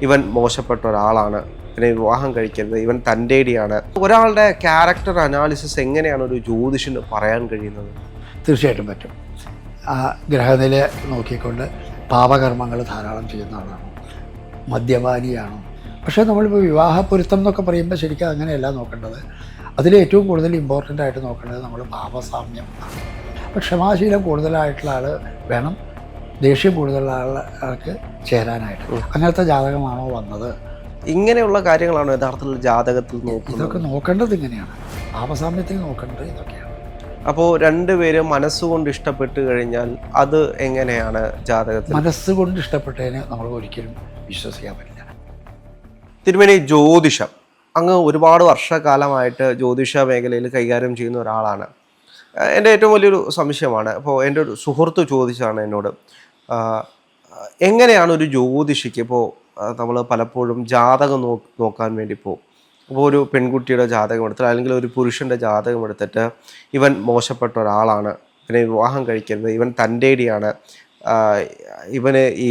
ഇവൻ മോശപ്പെട്ട ഒരാളാണ്, ഇവനെ വിവാഹം കഴിക്കരുത്, ഇവൻ തൻ്റെടിയാണ്. ഒരാളുടെ ക്യാരക്ടർ അനാലിസിസ് എങ്ങനെയാണ് ഒരു ജ്യോതിഷന് പറയാൻ കഴിയുന്നത്? തീർച്ചയായിട്ടും പറ്റും. ആ ഗ്രഹനില നോക്കിക്കൊണ്ട് പാപകർമ്മങ്ങൾ ധാരാളം ചെയ്യുന്ന ആളാണോ, മദ്യപാനിയാണോ? പക്ഷേ നമ്മളിപ്പോൾ വിവാഹ പൊരുത്തം എന്നൊക്കെ പറയുമ്പോൾ ശരിക്കും അങ്ങനെയല്ല നോക്കേണ്ടത്. അതിലേറ്റവും കൂടുതൽ ഇമ്പോർട്ടൻ്റ് ആയിട്ട് നോക്കേണ്ടത് നമ്മൾ പാപസാമ്യം ആണ്. അപ്പോൾ ക്ഷമാശീലം കൂടുതലായിട്ടുള്ള ആൾ വേണം ദേഷ്യം കൂടുതലുള്ള ആൾക്ക് ചേരാനായിട്ട്. അങ്ങനത്തെ ജാതകമാണോ വന്നത്? ഇങ്ങനെയുള്ള കാര്യങ്ങളാണോ യഥാർത്ഥത്തിൽ ജാതകത്തിൽ നോക്കുന്നത്? ഇതൊക്കെ നോക്കേണ്ടത് ഇങ്ങനെയാണ്, പാപസാമ്യത്തിൽ നോക്കേണ്ടത് ഇതൊക്കെയാണ്. അപ്പോൾ രണ്ടുപേരും മനസ്സുകൊണ്ട് ഇഷ്ടപ്പെട്ട് കഴിഞ്ഞാൽ അത് എങ്ങനെയാണ് ജാതകത്തിൽ? മനസ്സുകൊണ്ട് ഇഷ്ടപ്പെട്ടതിന് നമ്മൾ ഒരിക്കലും വിശ്വസിക്കാൻ പറ്റില്ല. തിരുമേനി, ജ്യോതിഷം അങ്ങ് ഒരുപാട് വർഷക്കാലമായിട്ട് ജ്യോതിഷ മേഖലയിൽ കൈകാര്യം ചെയ്യുന്ന ഒരാളാണ്. എൻ്റെ ഏറ്റവും വലിയൊരു സംശയമാണ്, അപ്പോൾ എൻ്റെ ഒരു സുഹൃത്ത് ചോദിച്ചതാണ് എന്നോട്, എങ്ങനെയാണ് ഒരു ജ്യോതിഷിക്ക് ഇപ്പോൾ നമ്മൾ പലപ്പോഴും ജാതകം നോക്കാൻ വേണ്ടി പോകും. അപ്പോൾ ഒരു പെൺകുട്ടിയുടെ ജാതകം എടുത്തിട്ട് അല്ലെങ്കിൽ ഒരു പുരുഷൻ്റെ ജാതകം എടുത്തിട്ട് ഇവൻ മോശപ്പെട്ട ഒരാളാണ്, ഇവനെ വിവാഹം കഴിക്കരുത്, ഇവൻ തൻ്റെടിയാണ്, ഇവന് ഈ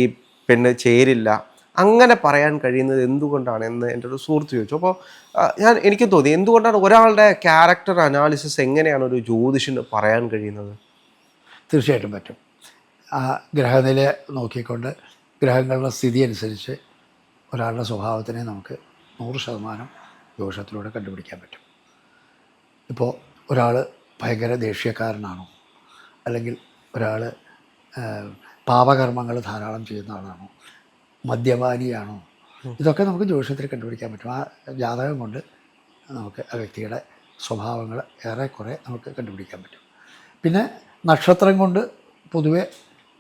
പെണ്ണ് ചേരില്ല, അങ്ങനെ പറയാൻ കഴിയുന്നത് എന്തുകൊണ്ടാണ് എന്ന് എൻ്റെ ഒരു സുഹൃത്ത് ചോദിച്ചു. അപ്പോൾ എനിക്ക് തോന്നി, എന്തുകൊണ്ടാണ് ഒരാളുടെ ക്യാരക്ടർ അനാലിസിസ് എങ്ങനെയാണ് ഒരു ജ്യോതിഷന് പറയാൻ കഴിയുന്നത്? തീർച്ചയായിട്ടും പറ്റും. ആ ഗ്രഹനില നോക്കിക്കൊണ്ട് ഗ്രഹങ്ങളുടെ സ്ഥിതി അനുസരിച്ച് ഒരാളുടെ സ്വഭാവത്തിനെ നമുക്ക് 100% ജ്യോതിഷത്തിലൂടെ കണ്ടുപിടിക്കാൻ പറ്റും. ഇപ്പോൾ ഒരാൾ ഭയങ്കര ദേഷ്യക്കാരനാണോ, അല്ലെങ്കിൽ ഒരാൾ പാപകർമ്മങ്ങൾ ധാരാളം ചെയ്യുന്ന ആളാണോ, മദ്യപാനിയാണോ, ഇതൊക്കെ നമുക്ക് ജ്യോതിഷത്തിൽ കണ്ടുപിടിക്കാൻ പറ്റും. ആ ജാതകം കൊണ്ട് നമുക്ക് ആ വ്യക്തിയുടെ സ്വഭാവങ്ങൾ ഏറെക്കുറെ നമുക്ക് കണ്ടുപിടിക്കാൻ പറ്റും. പിന്നെ നക്ഷത്രം കൊണ്ട്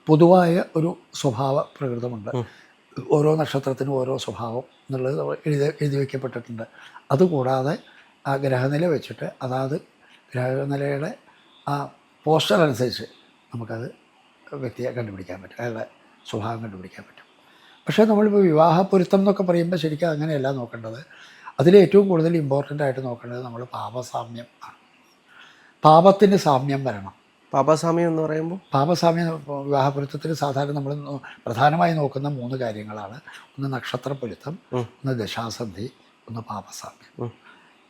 പൊതുവായ ഒരു സ്വഭാവ പ്രകൃതമുണ്ട്. ഓരോ നക്ഷത്രത്തിനും ഓരോ സ്വഭാവം എന്നുള്ളത് എഴുതി വയ്ക്കപ്പെട്ടിട്ടുണ്ട്. അതുകൂടാതെ ആ ഗ്രഹനില വെച്ചിട്ട് അതാത് ഗ്രഹനിലയുടെ ആ പോസ്റ്റർ അനുസരിച്ച് നമുക്കത് വ്യക്തിയെ കണ്ടുപിടിക്കാൻ പറ്റും, അയാളുടെ സ്വഭാവം കണ്ടുപിടിക്കാൻ പറ്റും. പക്ഷേ നമ്മളിപ്പോൾ വിവാഹ പൊരുത്തം എന്നൊക്കെ പറയുമ്പോൾ ശരിക്കും അങ്ങനെയല്ല നോക്കേണ്ടത്. അതിലേറ്റവും കൂടുതൽ ഇമ്പോർട്ടൻ്റ് ആയിട്ട് നോക്കേണ്ടത് നമ്മൾ പാപസാമ്യം ആണ്. പാപത്തിന് സാമ്യം വരണം. പാപസാമ്യം എന്ന് പറയുമ്പോൾ പാപസാമ്യം വിവാഹപ്പൊരുത്തത്തിൽ സാധാരണ നമ്മൾ പ്രധാനമായി നോക്കുന്ന 3 കാര്യങ്ങളാണ്. ഒന്ന് നക്ഷത്രപ്പൊരുത്തം, ഒന്ന് ദശാസന്ധി, ഒന്ന് പാപസാമ്യം.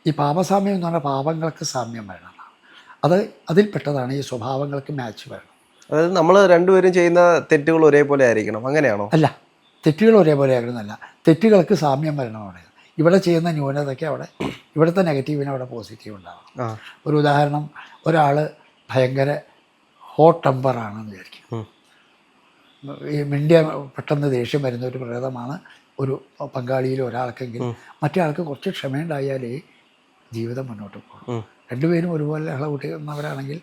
ഈ പാപസാമ്യം എന്ന് പറഞ്ഞാൽ പാപങ്ങൾക്ക് സാമ്യം വരണം. അതിൽപ്പെട്ടതാണ് ഈ സ്വഭാവങ്ങൾക്ക് മാച്ച് വരണം. അതായത് നമ്മൾ രണ്ടുപേരും ചെയ്യുന്ന തെറ്റുകൾ ഒരേപോലെ ആയിരിക്കണം, അങ്ങനെയാണോ? അല്ല, തെറ്റുകൾ ഒരേപോലെ ആകണമെന്നല്ല, തെറ്റുകൾക്ക് സാമ്യം വരണം. അവിടെ ഇവിടെ ചെയ്യുന്ന ന്യൂനതയ്ക്ക് അവിടെ ഇവിടുത്തെ നെഗറ്റീവിന് അവിടെ പോസിറ്റീവ് ഉണ്ടാവണം. ഒരു ഉദാഹരണം, ഒരാൾ ഭയങ്കര ഹോട്ട് ടെമ്പറാണെന്ന് വിചാരിക്കും. ഈ മിണ്ടിയ പെട്ടെന്ന് ദേഷ്യം വരുന്ന ഒരു പ്രകൃതമാണ് ഒരു പങ്കാളിയിൽ ഒരാൾക്കെങ്കിൽ മറ്റേ ആൾക്ക് കുറച്ച് ക്ഷമയുണ്ടായാലേ ജീവിതം മുന്നോട്ട് പോകും. രണ്ടുപേരും ഒരുപോലെ കൂട്ടുന്നവരാണെങ്കിൽ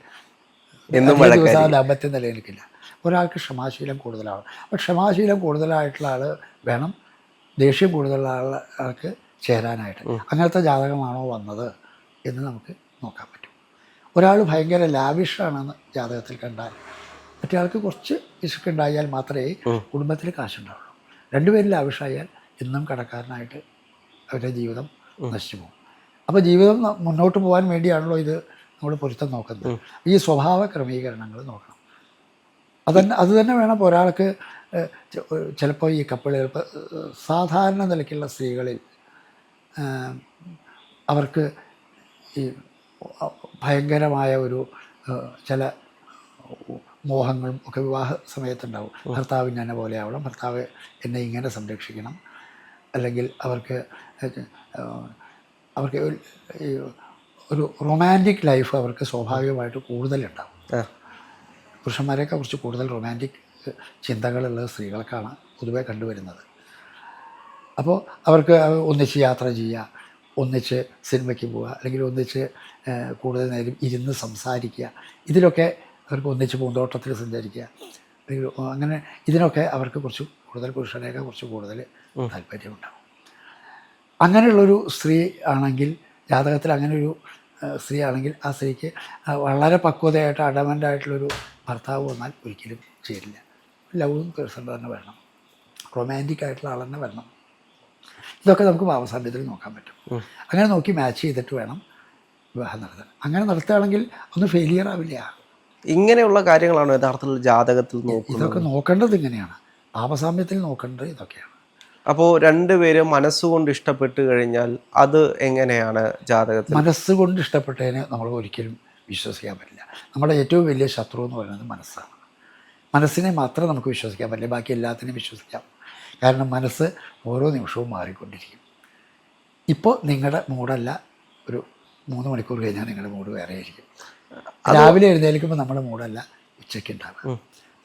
ദാമ്പത്യം നിലനിൽക്കില്ല. ഒരാൾക്ക് ക്ഷമാശീലം കൂടുതലാവും. അപ്പോൾ ക്ഷമാശീലം കൂടുതലായിട്ടുള്ള ആൾ വേണം ദേഷ്യം കൂടുതലുള്ള ആൾക്ക് ചേരാനായിട്ട്. അങ്ങനത്തെ ജാതകമാണോ വന്നത് എന്ന് നമുക്ക് നോക്കാൻ പറ്റും. ഒരാൾ ഭയങ്കര ലാവിഷാണെന്ന് ജാതകത്തിൽ കണ്ടാൽ മറ്റേ ആൾക്ക് കുറച്ച് പിശുക്കുണ്ടായാൽ മാത്രമേ കുടുംബത്തിൽ കാശുണ്ടാവുള്ളൂ. രണ്ടുപേരും ലാവിഷായാൽ എന്നും കടക്കാരനായിട്ട് അവരുടെ ജീവിതം നശിച്ചു പോകും. അപ്പോൾ ജീവിതം മുന്നോട്ട് പോകാൻ വേണ്ടിയാണല്ലോ ഇത് നമ്മൾ പൊരുത്തം നോക്കുന്നത്. ഈ സ്വഭാവ ക്രമീകരണങ്ങൾ നോക്കണം. അത് തന്നെ വേണം. ഇപ്പോൾ ഒരാൾക്ക് ചിലപ്പോൾ ഈ കപ്പിളുകൾ സാധാരണ നിലയ്ക്കുള്ള സ്ത്രീകളിൽ അവർക്ക് ഈ ഭയങ്കരമായ ഒരു ചില മോഹങ്ങളും ഒക്കെ വിവാഹ സമയത്തുണ്ടാവും. ഭർത്താവിന് എന്നെ പോലെ ആവണം, ഭർത്താവ് എന്നെ ഇങ്ങനെ സംരക്ഷിക്കണം, അല്ലെങ്കിൽ അവർക്ക് ഒരു റൊമാൻറ്റിക് ലൈഫ് അവർക്ക് സ്വാഭാവികമായിട്ട് കൂടുതലുണ്ടാവും. പുരുഷന്മാരെയൊക്കെ കുറിച്ച് കൂടുതൽ റൊമാൻറ്റിക് ചിന്തകളുള്ള സ്ത്രീകൾക്കാണ് പൊതുവെ കണ്ടുവരുന്നത്. അപ്പോൾ അവർക്ക് ഒന്നിച്ച് യാത്ര ചെയ്യുക, ഒന്നിച്ച് സിനിമയ്ക്ക് പോവുക, അല്ലെങ്കിൽ ഒന്നിച്ച് കൂടുതൽ നേരം ഇരുന്ന് സംസാരിക്കുക, ഇതിലൊക്കെ അവർക്ക് ഒന്നിച്ച് പൂന്തോട്ടത്തിൽ സഞ്ചരിക്കുക, അല്ലെങ്കിൽ അങ്ങനെ ഇതിനൊക്കെ അവർക്ക് കുറച്ച് കൂടുതൽ പുരുഷനെയൊക്കെ കുറച്ച് കൂടുതൽ താല്പര്യമുണ്ടാകും. അങ്ങനെയുള്ളൊരു സ്ത്രീ ആണെങ്കിൽ, ജാതകത്തിൽ അങ്ങനെയൊരു സ്ത്രീ ആണെങ്കിൽ ആ സ്ത്രീക്ക് വളരെ പക്വതയായിട്ട് അഡമൻ്റായിട്ടുള്ളൊരു ഭർത്താവ് വന്നാൽ ഒരിക്കലും ചേരില്ല. ലവും പേഴ്സൺ തന്നെ വരണം, റൊമാൻറ്റിക് ആയിട്ടുള്ള ആൾ തന്നെ വരണം. ഇതൊക്കെ നമുക്ക് പാപസാമ്യത്തിൽ നോക്കാൻ പറ്റും. അങ്ങനെ നോക്കി മാച്ച് ചെയ്തിട്ട് വേണം വിവാഹം നടത്താൻ. അങ്ങനെ നടത്തുകയാണെങ്കിൽ ഒന്നും ഫെയിലിയർ ആവില്ല. ഇങ്ങനെയുള്ള കാര്യങ്ങളാണ് യഥാർത്ഥത്തിൽ ജാതകത്തിൽ നോക്കുന്നത്. ഇതൊക്കെ നോക്കേണ്ടത് ഇങ്ങനെയാണ്, പാപസാമ്യത്തിൽ നോക്കേണ്ടത് ഇതൊക്കെയാണ്. അപ്പോൾ രണ്ടുപേരും മനസ്സുകൊണ്ട് ഇഷ്ടപ്പെട്ട് കഴിഞ്ഞാൽ അത് എങ്ങനെയാണ് ജാതകത്തിൽ? മനസ്സുകൊണ്ട് ഇഷ്ടപ്പെട്ടതിനെ നമ്മൾ ഒരിക്കലും വിശ്വസിക്കാൻ പറ്റില്ല. നമ്മുടെ ഏറ്റവും വലിയ ശത്രു എന്ന് പറയുന്നത് മനസ്സാണ്. മനസ്സിനെ മാത്രം നമുക്ക് വിശ്വസിക്കാൻ പറ്റില്ല, ബാക്കി എല്ലാത്തിനെയും വിശ്വസിക്കാം. കാരണം മനസ്സ് ഓരോ നിമിഷവും മാറിക്കൊണ്ടിരിക്കും. ഇപ്പോൾ നിങ്ങളുടെ മൂഡല്ല, ഒരു 3 മണിക്കൂർ കഴിഞ്ഞാൽ നിങ്ങളുടെ മൂഡ് വേറെ ആയിരിക്കും. രാവിലെ എഴുന്നേൽക്കുമ്പോൾ നമ്മുടെ മൂഡല്ല ഉച്ചയ്ക്ക് ഉണ്ടാവുക.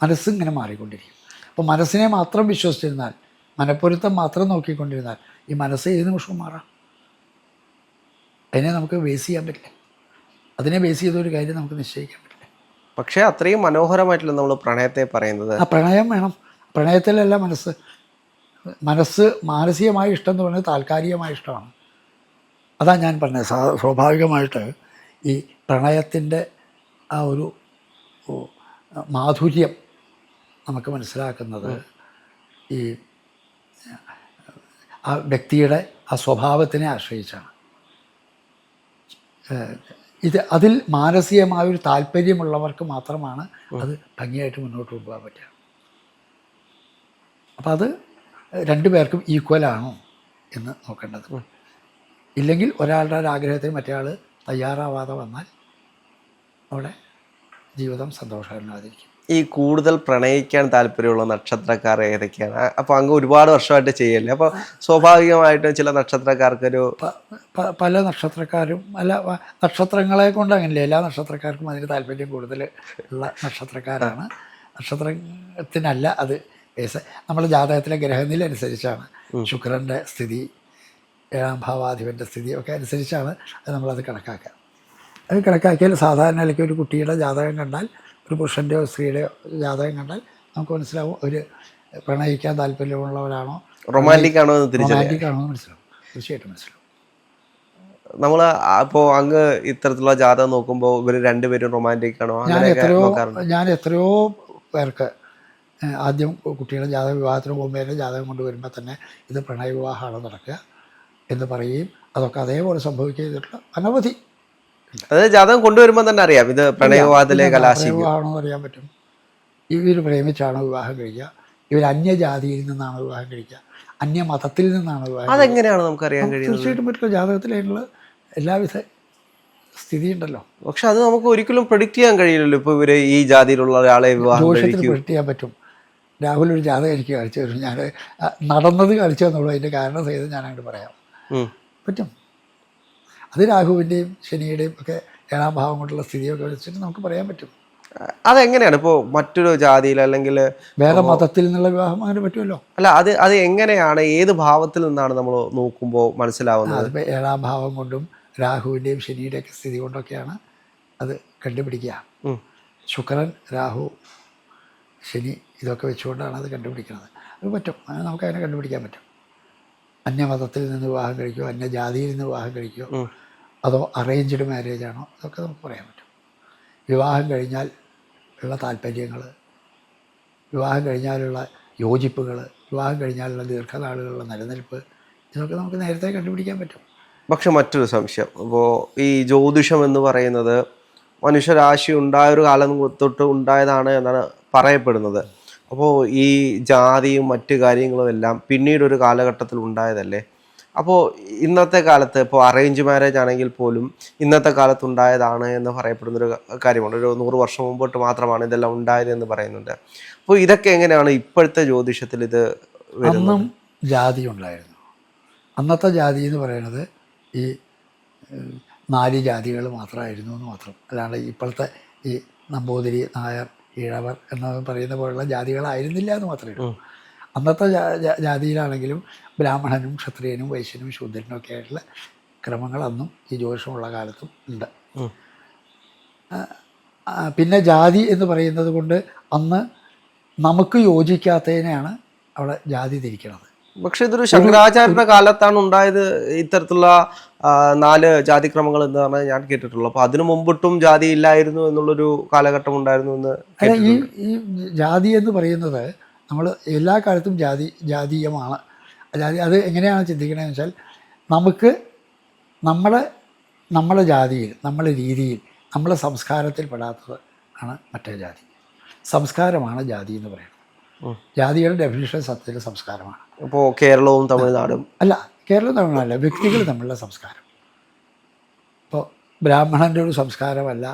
മനസ്സ് ഇങ്ങനെ മാറിക്കൊണ്ടിരിക്കും. അപ്പോൾ മനസ്സിനെ മാത്രം വിശ്വസിച്ചിരുന്നാൽ, മനപ്പൊരുത്തം മാത്രം നോക്കിക്കൊണ്ടിരുന്നാൽ ഈ മനസ്സ് ഏത് നിമിഷവും മാറാം. അതിനെ നമുക്ക് ബേസ് ചെയ്യാൻ പറ്റില്ല. അതിനെ ബേസ് ചെയ്തൊരു കാര്യം നമുക്ക് നിശ്ചയിക്കാൻ പറ്റില്ല. പക്ഷേ അത്രയും മനോഹരമായിട്ടല്ല നമ്മൾ പ്രണയത്തെ പറയുന്നത്. ആ പ്രണയം വേണം. പ്രണയത്തിലല്ല മനസ്സ് മാനസികമായ ഇഷ്ടം എന്ന് പറയുന്നത് താൽക്കാലികമായ ഇഷ്ടമാണ്. അതാണ് ഞാൻ പറഞ്ഞത്. സ്വാഭാവികമായിട്ട് ഈ പ്രണയത്തിൻ്റെ ആ ഒരു മാധുര്യം നമുക്ക് മനസ്സിലാക്കുന്നത് ഈ ആ വ്യക്തിയുടെ ആ സ്വഭാവത്തിനെ ആശ്രയിച്ചാണ്. അതിൽ മാനസികമായൊരു താല്പര്യമുള്ളവർക്ക് മാത്രമാണ് അത് ഭംഗിയായിട്ട് മുന്നോട്ട് കൊണ്ടുപോകാൻ പറ്റുക. അപ്പം അത് രണ്ടു പേർക്കും ഈക്വലാണോ എന്ന് നോക്കേണ്ടത്. ഇല്ലെങ്കിൽ ഒരാളുടെ ഒരു ആഗ്രഹത്തിന് മറ്റേയാൾ തയ്യാറാവാതെ വന്നാൽ അവിടെ ജീവിതം സന്തോഷകരമായിരിക്കും. ഈ കൂടുതൽ പ്രണയിക്കാൻ താല്പര്യമുള്ള നക്ഷത്രക്കാർ ഏതൊക്കെയാണ്? അപ്പോൾ അങ്ങ് ഒരുപാട് വർഷമായിട്ട് ചെയ്യല്ലേ, അപ്പോൾ സ്വാഭാവികമായിട്ടും ചില നക്ഷത്രക്കാർക്കൊരു പല നക്ഷത്രക്കാരും അല്ല, നക്ഷത്രങ്ങളെ കൊണ്ട് അങ്ങനെയല്ല, എല്ലാ നക്ഷത്രക്കാർക്കും അതിന് താല്പര്യം കൂടുതൽ ഉള്ള നക്ഷത്രക്കാരാണ്. നക്ഷത്രത്തിനല്ല അത് കേസ്. നമ്മുടെ ജാതകത്തിലെ ഗ്രഹനില അനുസരിച്ചാണ്, ശുക്രൻ്റെ സ്ഥിതി, 7ാം ഭാവാധിപൻ്റെ സ്ഥിതി ഒക്കെ അനുസരിച്ചാണ് അത് നമ്മളത് കണക്കാക്കുക. അത് കണക്കാക്കിയാൽ സാധാരണ നിലയ്ക്ക് ഒരു കുട്ടിയുടെ ജാതകം കണ്ടാൽ, ഒരു പുരുഷൻ്റെയോ സ്ത്രീയുടെയോ ജാതകം കണ്ടാൽ നമുക്ക് മനസ്സിലാവും അവർ പ്രണയിക്കാൻ താല്പര്യമുള്ളവരാണോ, റൊമാൻറ്റിക് ആണോ എന്ന് മനസ്സിലാവും. തീർച്ചയായിട്ടും മനസ്സിലാവും. നമ്മൾ അപ്പോൾ അങ്ങ് ഇത്തരത്തിലുള്ള ജാതകം നോക്കുമ്പോൾ ഇവർ രണ്ടുപേരും റൊമാൻറ്റിക് ആണോ? ഞാൻ എത്രയോ പേർക്ക് ആദ്യം കുട്ടികളുടെ ജാതക വിവാഹത്തിന് പോകുമ്പോൾ ജാതകം കൊണ്ടുവരുമ്പോൾ തന്നെ ഇത് പ്രണയ വിവാഹമാണ് നടക്കുക എന്ന് പറയുകയും അതൊക്കെ അതേപോലെ സംഭവിച്ചിട്ടുള്ള അനവധി. അതായത് ജാതകം കൊണ്ടുവരുമ്പോൾ തന്നെ അറിയാം ഇത് പ്രണയവിവാഹത്തിലെ വിവാഹമാണെന്ന് അറിയാൻ പറ്റും. ഇവർ പ്രേമിച്ചാണോ വിവാഹം കഴിക്കുക, ഇവർ അന്യജാതിയിൽ നിന്നാണ് വിവാഹം കഴിക്കുക, അന്യമതത്തിൽ നിന്നാണ് വിവാഹം. അതെങ്ങനെയാണ് നമുക്കറിയാൻ കഴിയുന്നത്? തീർച്ചയായിട്ടും പറ്റില്ല. ജാതകത്തിലുള്ള എല്ലാവിധ സ്ഥിതി ഉണ്ടല്ലോ. പക്ഷെ അത് നമുക്ക് ഒരിക്കലും പ്രഡിക്റ്റ് ചെയ്യാൻ കഴിയില്ലല്ലോ. ഇപ്പോൾ ഇവർ ഈ ജാതിയിലുള്ള ഒരാളെ വിവാഹം പ്രഡിക്റ്റ് ചെയ്യാൻ പറ്റും. രാഹുൽ ഒരു ജാതകം എനിക്ക് കാണിച്ചു തരും, ഞാൻ നടന്നത് കാണിച്ചു തന്നുള്ളൂ. അതിൻ്റെ കാരണം സഹിതം ഞാൻ അങ്ങോട്ട് പറയാം. പറ്റും. അത് രാഹുവിൻ്റെയും ശനിയുടെയും ഒക്കെ 7ാം ഭാവം കൊണ്ടുള്ള സ്ഥിതിയൊക്കെ വെച്ചിട്ട് നമുക്ക് പറയാൻ പറ്റും. അതെങ്ങനെയാണ് ഇപ്പോൾ മറ്റൊരു ജാതിയിൽ അല്ലെങ്കിൽ വേറെ മതത്തിൽ നിന്നുള്ള വിവാഹം അങ്ങനെ പറ്റുമല്ലോ. അല്ല, അത് എങ്ങനെയാണ്, ഏത് ഭാവത്തിൽ നിന്നാണ് നമ്മൾ നോക്കുമ്പോൾ മനസ്സിലാവുന്നത്? അതിപ്പോൾ 7ാം ഭാവം കൊണ്ടും രാഹുവിൻ്റെയും ശനിയുടെയൊക്കെ സ്ഥിതി കൊണ്ടൊക്കെയാണ് അത് കണ്ടുപിടിക്കുക. ശുക്രൻ, രാഹു, ശനി ഇതൊക്കെ വെച്ചുകൊണ്ടാണ് അത് കണ്ടുപിടിക്കുന്നത്. അത് പറ്റും, നമുക്കതിനെ കണ്ടുപിടിക്കാൻ പറ്റും. അന്യമതത്തിൽ നിന്ന് വിവാഹം കഴിക്കുമോ, അന്യജാതിയിൽ നിന്ന് വിവാഹം കഴിക്കുമോ, അതോ അറേഞ്ച്ഡ് മാരേജ് ആണോ, അതൊക്കെ നമുക്ക് പറയാൻ പറ്റും. വിവാഹം കഴിഞ്ഞാൽ ഉള്ള താല്പര്യങ്ങൾ, വിവാഹം കഴിഞ്ഞാലുള്ള യോജിപ്പുകൾ, വിവാഹം കഴിഞ്ഞാലുള്ള ദീർഘനാളുകളുള്ള നിലനിൽപ്പ്, ഇതൊക്കെ നമുക്ക് നേരത്തെ കണ്ടുപിടിക്കാൻ പറ്റും. പക്ഷെ മറ്റൊരു സംശയം, ഇപ്പോൾ ഈ ജ്യോതിഷം എന്ന് പറയുന്നത് മനുഷ്യരാശി ഉണ്ടായൊരു കാലം തൊട്ട് ഉണ്ടായതാണ് എന്നാണ് പറയപ്പെടുന്നത്. അപ്പോൾ ഈ ജാതിയും മറ്റു കാര്യങ്ങളും എല്ലാം പിന്നീടൊരു കാലഘട്ടത്തിൽ ഉണ്ടായതല്ലേ. അപ്പോൾ ഇന്നത്തെ കാലത്ത് ഇപ്പോൾ അറേഞ്ച് മാരേജ് ആണെങ്കിൽ പോലും ഇന്നത്തെ കാലത്ത് ഉണ്ടായതാണ് എന്ന് പറയപ്പെടുന്നൊരു കാര്യമുണ്ട്. ഒരു 100 വർഷം മുമ്പോട്ട് മാത്രമാണ് ഇതെല്ലാം ഉണ്ടായതെന്ന് പറയുന്നുണ്ട്. അപ്പോൾ ഇതൊക്കെ എങ്ങനെയാണ് ഇപ്പോഴത്തെ ജ്യോതിഷത്തിൽ ഇത് വരുന്നത്? അന്നും ജാതി ഉണ്ടായിരുന്നു. അന്നത്തെ ജാതി എന്ന് പറയുന്നത് ഈ 4 ജാതികൾ മാത്രമായിരുന്നു എന്ന് മാത്രം. അല്ലാണ്ട് ഇപ്പോഴത്തെ ഈ നമ്പൂതിരി, നായർ, ഈഴവർ എന്ന് പറയുന്ന പോലുള്ള ജാതികളായിരുന്നില്ല എന്ന് മാത്രമേ ഉള്ളൂ. അന്നത്തെ ജാതിയിലാണെങ്കിലും ബ്രാഹ്മണനും ക്ഷത്രിയനും വൈശ്യനും ശൂദ്രനും ഒക്കെ ആയിട്ടുള്ള ക്രമങ്ങൾ അന്നും ഈ ജ്യോതിഷമുള്ള കാലത്തും ഉണ്ട്. പിന്നെ ജാതി എന്ന് പറയുന്നത് കൊണ്ട് അന്ന് നമുക്ക് യോജിക്കാത്തതിനെയാണ് അവിടെ ജാതി തിരിക്കുന്നത്. പക്ഷെ ഇതൊരു ശങ്കരാചാര്യരുടെ കാലത്താണ് ഉണ്ടായത് ഇത്തരത്തിലുള്ള 4 ജാതിക്രമങ്ങൾ എന്ന് പറഞ്ഞാൽ ഞാൻ കേട്ടിട്ടുള്ളൂ. അപ്പോൾ അതിനു മുമ്പിട്ടും ജാതി ഇല്ലായിരുന്നു എന്നുള്ളൊരു കാലഘട്ടം ഉണ്ടായിരുന്നു എന്ന്. ഈ ജാതി എന്ന് പറയുന്നത് നമ്മൾ എല്ലാ കാലത്തും ജാതീയമാണ്. അത് എങ്ങനെയാണ് ചിന്തിക്കണമെന്ന് വെച്ചാൽ, നമുക്ക് നമ്മളെ ജാതിയിൽ, നമ്മളെ രീതിയിൽ, നമ്മളെ സംസ്കാരത്തിൽ പെടാത്തത് ആണ് മറ്റേ ജാതി. സംസ്കാരമാണ് ജാതി എന്ന് പറയുന്നത്. ജാതിയുടെ ഡെഫിനിഷൻ സത്യത്തിൽ സംസ്കാരമാണ്. ഇപ്പോൾ കേരളവും തമിഴ്നാടും അല്ല, കേരളം തമിഴ്നാടല്ല, വ്യക്തികൾ തമ്മിലുള്ള സംസ്കാരം. ഇപ്പോൾ ബ്രാഹ്മണൻ്റെ ഒരു സംസ്കാരമല്ല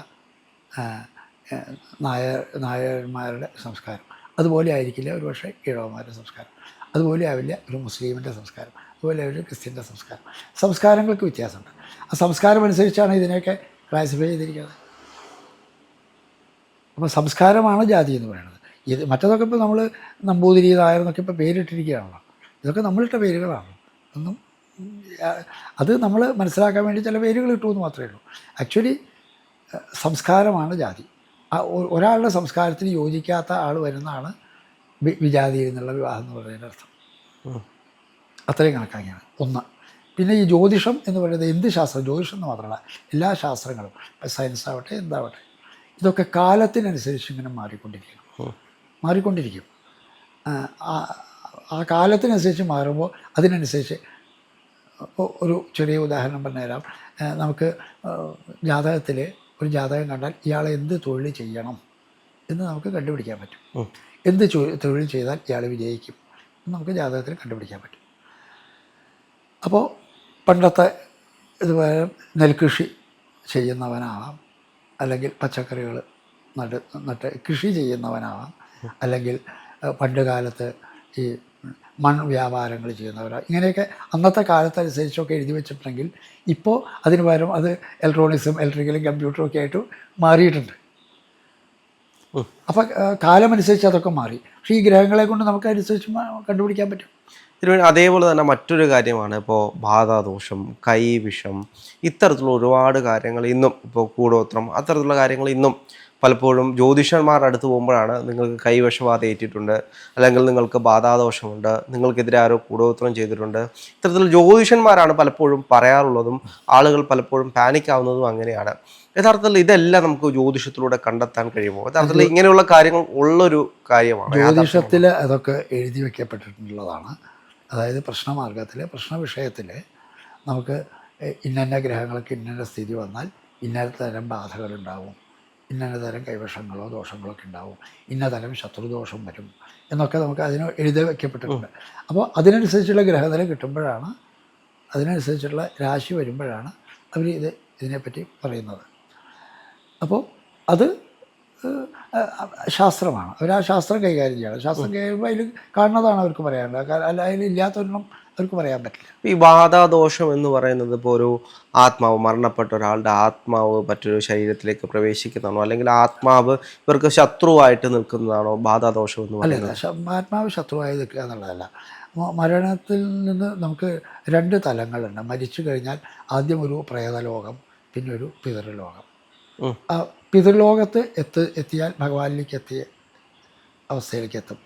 നായന്മാരുടെ സംസ്കാരം. അതുപോലെ ആയിരിക്കില്ല ഒരു പക്ഷേ ഈഴവന്മാരുടെ സംസ്കാരം. അതുപോലെ ആവില്ല ഒരു മുസ്ലിമിൻ്റെ സംസ്കാരം. അതുപോലെ ആവില്ല ക്രിസ്ത്യൻ്റെ സംസ്കാരം. സംസ്കാരങ്ങൾക്ക് വ്യത്യാസമുണ്ട്. ആ സംസ്കാരം അനുസരിച്ചാണ് ഇതിനെയൊക്കെ ക്ലാസിഫൈ ചെയ്തിരിക്കുന്നത്. അപ്പോൾ സംസ്കാരമാണ് ജാതി എന്ന് പറയുന്നത്. ഇത് മറ്റതൊക്കെ ഇപ്പോൾ നമ്മൾ നമ്പൂതിരി, നായർ എന്നൊക്കെ ഇപ്പോൾ പേരിട്ടിരിക്കുകയാണല്ലോ. ഇതൊക്കെ നമ്മളിട്ട പേരുകളാണ്. ഒന്നും അത് നമ്മൾ മനസ്സിലാക്കാൻ വേണ്ടി ചില പേരുകൾ കിട്ടുമെന്ന് മാത്രമേ ഉള്ളൂ. ആക്ച്വലി സംസ്കാരമാണ് ജാതി. ഒരാളുടെ സംസ്കാരത്തിന് യോജിക്കാത്ത ആൾ വരുന്നതാണ് വിജാതിയിൽ നിന്നുള്ള വിവാഹം എന്ന് പറയുന്നതിൻ്റെ അർത്ഥം. അത്രയും കണക്കാക്കിയാണ് ഒന്ന്. പിന്നെ ഈ ജ്യോതിഷം എന്ന് പറയുന്നത് എന്ത് ശാസ്ത്രം, ജ്യോതിഷം എന്ന് മാത്രമല്ല എല്ലാ ശാസ്ത്രങ്ങളും, ഇപ്പം സയൻസ് ആവട്ടെ എന്താവട്ടെ, ഇതൊക്കെ കാലത്തിനനുസരിച്ച് ഇങ്ങനെ മാറിക്കൊണ്ടിരിക്കും. ആ കാലത്തിനനുസരിച്ച് മാറുമ്പോൾ അതിനനുസരിച്ച് ഒരു ചെറിയ ഉദാഹരണം പറഞ്ഞുതരാം. നമുക്ക് ജാതകത്തിൽ ഒരു ജാതകം കണ്ടാൽ ഇയാളെ എന്ത് തൊഴിൽ ചെയ്യണം എന്ന് നമുക്ക് കണ്ടുപിടിക്കാൻ പറ്റും. എന്ത് തൊഴിൽ ചെയ്താൽ ഇയാൾ വിജയിക്കും എന്ന് നമുക്ക് ജാതകത്തിൽ കണ്ടുപിടിക്കാൻ പറ്റും. അപ്പോൾ പണ്ടത്തെ ഇതുപോലെ നെൽകൃഷി ചെയ്യുന്നവനാവാം, അല്ലെങ്കിൽ പച്ചക്കറികൾ നട്ട് കൃഷി ചെയ്യുന്നവനാവാം, അല്ലെങ്കിൽ പണ്ട് കാലത്ത് ഈ വ്യാപാരങ്ങൾ ചെയ്യുന്നവരാണ്. ഇങ്ങനെയൊക്കെ അന്നത്തെ കാലത്തനുസരിച്ചൊക്കെ എഴുതി വെച്ചിട്ടുണ്ടെങ്കിൽ ഇപ്പോൾ അതിന് പകരം അത് ഇലക്ട്രോണിക്സും ഇലക്ട്രിക്കലും കമ്പ്യൂട്ടറും ഒക്കെ ആയിട്ട് മാറിയിട്ടുണ്ട്. അപ്പോൾ കാലമനുസരിച്ച് അതൊക്കെ മാറി. പക്ഷേ ഈ ഗ്രഹങ്ങളെ കൊണ്ട് നമുക്ക് അനുസരിച്ച് കണ്ടുപിടിക്കാൻ പറ്റും. അതേപോലെ തന്നെ മറ്റൊരു കാര്യമാണ് ഇപ്പോൾ ബാധാദോഷം, കൈവിഷം, ഇത്തരത്തിലുള്ള ഒരുപാട് കാര്യങ്ങൾ ഇന്നും, ഇപ്പോൾ കൂടോത്രം, അത്തരത്തിലുള്ള കാര്യങ്ങൾ ഇന്നും പലപ്പോഴും ജ്യോതിഷന്മാരുടെ അടുത്ത് പോകുമ്പോഴാണ് നിങ്ങൾക്ക് കൈവശബാധ ഏറ്റിട്ടുണ്ട്, അല്ലെങ്കിൽ നിങ്ങൾക്ക് ബാധാദോഷമുണ്ട്, നിങ്ങൾക്കെതിരെ ആരോ കൂടോത്രം ചെയ്തിട്ടുണ്ട്, ഇത്തരത്തിൽ ജ്യോതിഷന്മാരാണ് പലപ്പോഴും പറയാറുള്ളതും ആളുകൾ പലപ്പോഴും പാനിക്കാവുന്നതും അങ്ങനെയാണ്. യഥാർത്ഥത്തിൽ ഇതെല്ലാം നമുക്ക് ജ്യോതിഷത്തിലൂടെ കണ്ടെത്താൻ കഴിയുമോ? യഥാർത്ഥത്തിൽ ഇങ്ങനെയുള്ള കാര്യങ്ങൾ ഉള്ളൊരു കാര്യമാണ് ജ്യോതിഷത്തിൽ. അതൊക്കെ എഴുതി വയ്ക്കപ്പെട്ടിട്ടുള്ളതാണ്. അതായത് പ്രശ്നമാർഗത്തിൽ, പ്രശ്നവിഷയത്തിൽ നമുക്ക് ഇന്ന ഗ്രഹങ്ങൾക്ക് ഇന്ന സ്ഥിതി വന്നാൽ ഇന്ന തരം ബാധകളുണ്ടാവും, ഇന്ന തരം കൈവശങ്ങളോ ദോഷങ്ങളോ ഒക്കെ ഉണ്ടാവും, ഇന്ന തരം ശത്രുദോഷം വരും എന്നൊക്കെ നമുക്ക് അതിന് എഴുതി വയ്ക്കപ്പെട്ടിട്ടുണ്ട്. അപ്പോൾ അതിനനുസരിച്ചുള്ള ഗ്രഹനില കിട്ടുമ്പോഴാണ്, അതിനനുസരിച്ചുള്ള രാശി വരുമ്പോഴാണ് അവർ ഇതിനെപ്പറ്റി പറയുന്നത്. അപ്പോൾ അത് ശാസ്ത്രമാണ്. അവർ ആ ശാസ്ത്രം കൈകാര്യം ചെയ്യണം. ശാസ്ത്രം കൈകാര്യം അതിൽ കാണുന്നതാണ് അവർക്ക് പറയാനുള്ളത്. അല്ല, അതിലില്ലാത്തൊരെണ്ണം അവർക്ക് പറയാൻ പറ്റില്ല. ഈ ബാധാദോഷം എന്ന് പറയുന്നത് ഇപ്പോൾ ഒരു ആത്മാവ്, മരണപ്പെട്ട ഒരാളുടെ ആത്മാവ് മറ്റൊരു ശരീരത്തിലേക്ക് പ്രവേശിക്കുന്നതാണോ, അല്ലെങ്കിൽ ആത്മാവ് ഇവർക്ക് ശത്രുവായിട്ട് നിൽക്കുന്നതാണോ ബാധാദോഷം എന്ന് പറയുന്നത്? അല്ല, ആത്മാവ് ശത്രുവായി നിൽക്കുക എന്നുള്ളതല്ല. മരണത്തിൽ നിന്ന് നമുക്ക് രണ്ട് തലങ്ങളുണ്ട്. മരിച്ചു കഴിഞ്ഞാൽ ആദ്യം ഒരു പ്രേതലോകം, പിന്നെ ഒരു പിതൃലോകം. ആ പിതൃലോകത്ത് എത്തിയാൽ ഭഗവാനിലേക്ക് എത്തിയ അവസ്ഥയിലേക്ക് എത്തും.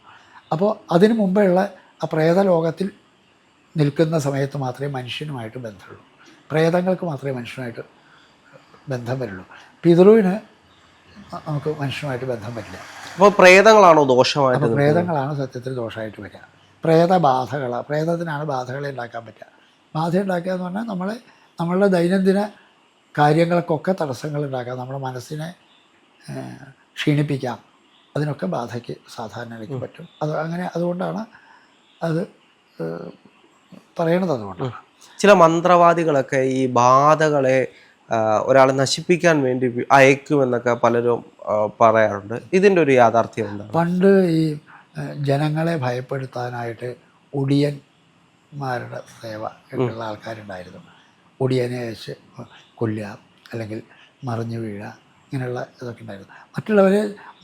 അപ്പോൾ അതിനു മുമ്പുള്ള ആ പ്രേതലോകത്തിൽ നിൽക്കുന്ന സമയത്ത് മാത്രമേ മനുഷ്യനുമായിട്ട് ബന്ധമുള്ളൂ. പ്രേതങ്ങൾക്ക് മാത്രമേ മനുഷ്യനുമായിട്ട് ബന്ധം വരുള്ളൂ. പിതൃവിന് നമുക്ക് മനുഷ്യനുമായിട്ട് ബന്ധം പറ്റില്ല. അപ്പോൾ പ്രേതങ്ങളാണോ ദോഷമായിട്ട്? അപ്പോൾ പ്രേതങ്ങളാണ് സത്യത്തിൽ ദോഷമായിട്ട് വരിക. പ്രേതത്തിനാണ് ബാധകളെ ഉണ്ടാക്കാൻ പറ്റുക. ബാധ ഉണ്ടാക്കുക എന്ന് പറഞ്ഞാൽ നമ്മളുടെ ദൈനംദിന കാര്യങ്ങൾക്കൊക്കെ തടസ്സങ്ങൾ ഉണ്ടാക്കാം, നമ്മുടെ മനസ്സിനെ ക്ഷീണിപ്പിക്കാം. അതിനൊക്കെ ബാധയ്ക്ക് സാധാരണയ്ക്ക് പറ്റും. അതുകൊണ്ടാണ് അത് പറയണത്. അതുകൊണ്ടാണ് ചില മന്ത്രവാദികളൊക്കെ ഈ ബാധകളെ ഒരാളെ നശിപ്പിക്കാൻ വേണ്ടി അയക്കുമെന്നൊക്കെ പലരും പറയാറുണ്ട്. ഇതിൻ്റെ ഒരു യാഥാർത്ഥ്യം എന്താണ്? പണ്ട് ഈ ജനങ്ങളെ ഭയപ്പെടുത്താനായിട്ട് ഒടിയന്മാരുടെ സേവ ഉള്ള ആൾക്കാരുണ്ടായിരുന്നു. ഒടിയനെ അയച്ച് കൊല്ലുക, അല്ലെങ്കിൽ മറിഞ്ഞു വീഴുക, ഇങ്ങനെയുള്ള ഇതൊക്കെ ഉണ്ടായിരുന്നു.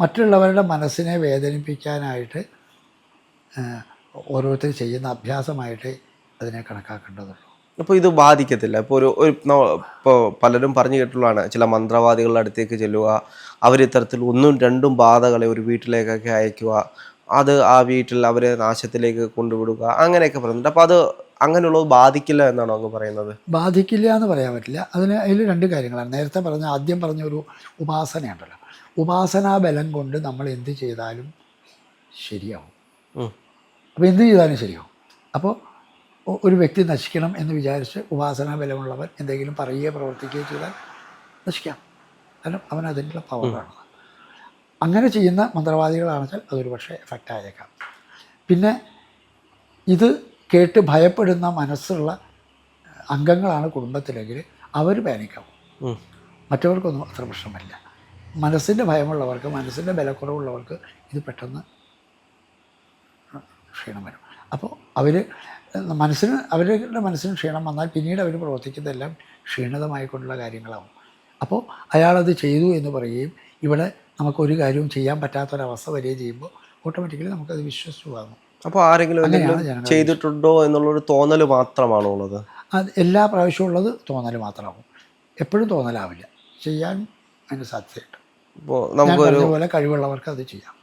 മറ്റുള്ളവരുടെ മനസ്സിനെ വേദനിപ്പിക്കാനായിട്ട് ഓരോരുത്തർ ചെയ്യുന്ന അഭ്യാസമായിട്ട് അതിനെ കണക്കാക്കേണ്ടതുള്ളൂ. അപ്പോൾ ഇത് ബാധിക്കത്തില്ല? ഇപ്പോൾ ഇപ്പോൾ പലരും പറഞ്ഞു കേട്ടുള്ളതാണ്, ചില മന്ത്രവാദികളുടെ അടുത്തേക്ക് ചെല്ലുക, അവരിത്തരത്തിൽ 1ഉം 2ഉം ബാധകളെ ഒരു വീട്ടിലേക്കൊക്കെ അയക്കുക, അത് ആ വീട്ടിൽ അവരെ നാശത്തിലേക്ക് കൊണ്ടുവിടുക, അങ്ങനെയൊക്കെ പറയുന്നുണ്ട്. അപ്പോൾ അത് അങ്ങനെയുള്ളത് ബാധിക്കില്ല എന്നാണോ അങ്ങ് പറയുന്നത്? ബാധിക്കില്ല എന്ന് പറയാൻ പറ്റില്ല. അതിൽ രണ്ട് കാര്യങ്ങളാണ്. നേരത്തെ ആദ്യം പറഞ്ഞ ഒരു ഉപാസനയുണ്ടല്ലോ, ഉപാസനാ ബലം കൊണ്ട് നമ്മൾ എന്ത് ചെയ്താലും ശരിയാവും. അപ്പോൾ എന്ത് ചെയ്താലും ശരിയാവും. അപ്പോൾ ഒരു വ്യക്തി നശിക്കണം എന്ന് വിചാരിച്ച് ഉപാസനാ ബലമുള്ളവൻ എന്തെങ്കിലും പറയുകയോ പ്രവർത്തിക്കുകയോ ചെയ്താൽ നശിക്കാം. കാരണം അവൻ അതിനുള്ള പവറാണ്. അങ്ങനെ ചെയ്യുന്ന മന്ത്രവാദികളാണെച്ചാൽ അതൊരു പക്ഷേ എഫക്റ്റ് ആയേക്കാം. പിന്നെ ഇത് കേട്ട് ഭയപ്പെടുന്ന മനസ്സുള്ള അംഗങ്ങളാണ് കുടുംബത്തിലെങ്കിൽ അവർ പാനിക്കാവും. മറ്റവർക്കൊന്നും അത്ര പ്രശ്നമില്ല. മനസ്സിൻ്റെ ഭയമുള്ളവർക്ക്, മനസ്സിൻ്റെ ബലക്കുറവുള്ളവർക്ക് ഇത് പെട്ടെന്ന് ക്ഷീണം വരും. അപ്പോൾ അവരുടെ മനസ്സിന് ക്ഷീണം വന്നാൽ പിന്നീട് അവർ പ്രവർത്തിക്കുന്നതെല്ലാം ക്ഷീണിതമായിക്കൊണ്ടുള്ള കാര്യങ്ങളാവും. അപ്പോൾ അയാളത് ചെയ്തു എന്ന് പറയുകയും ഇവിടെ നമുക്കൊരു കാര്യവും ചെയ്യാൻ പറ്റാത്തൊരവസ്ഥ വരികയും ചെയ്യുമ്പോൾ ഓട്ടോമാറ്റിക്കലി നമുക്കത് വിശ്വസിച്ചു വാങ്ങും. അപ്പോൾ ആരെങ്കിലും ചെയ്തിട്ടുണ്ടോ എന്നുള്ളൊരു തോന്നൽ മാത്രമാണോ ഉള്ളത്? അത് എല്ലാ പ്രാവശ്യവും ഉള്ളത് തോന്നൽ മാത്രമാകും, എപ്പോഴും തോന്നലാവില്ല. ചെയ്യാൻ അതിന് സാധ്യതയുണ്ട്. ഇപ്പോൾ നമുക്ക് പോലെ കഴിവുള്ളവർക്ക് അത് ചെയ്യാം.